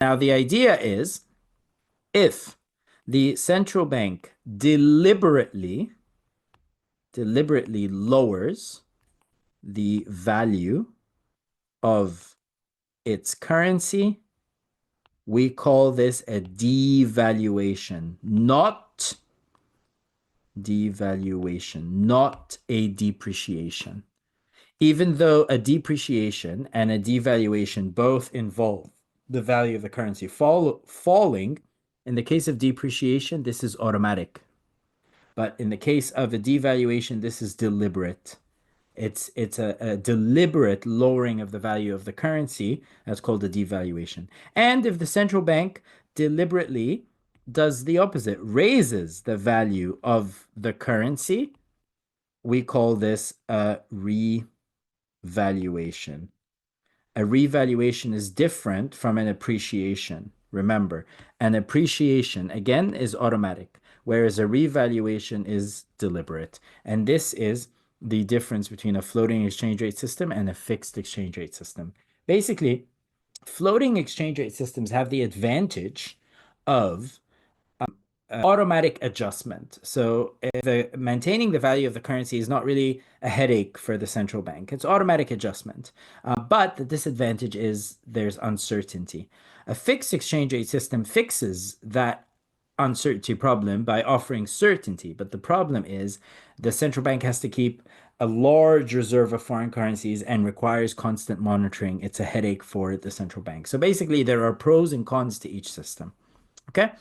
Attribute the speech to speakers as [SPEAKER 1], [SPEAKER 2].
[SPEAKER 1] Now, the idea is if the central bank deliberately lowers the value of its currency, we call this a devaluation, not a depreciation. Even though a depreciation and a devaluation both involve the value of the currency falling, in the case of depreciation, this is automatic. But in the case of a devaluation, this is deliberate. It's a deliberate lowering of the value of the currency. That's called a devaluation. And if the central bank deliberately does the opposite, raises the value of the currency, we call this a revaluation. A revaluation is different from an appreciation. Remember, an appreciation, again, is automatic, whereas a revaluation is deliberate. And this is the difference between a floating exchange rate system and a fixed exchange rate system. Basically, floating exchange rate systems have the advantage of automatic adjustment. So maintaining the value of the currency is not really a headache for the central bank. It's automatic adjustment. But the disadvantage is there's uncertainty. A fixed exchange rate system fixes that uncertainty problem by offering certainty. But the problem is the central bank has to keep a large reserve of foreign currencies and requires constant monitoring. It's a headache for the central bank. So basically, there are pros and cons to each system. Okay.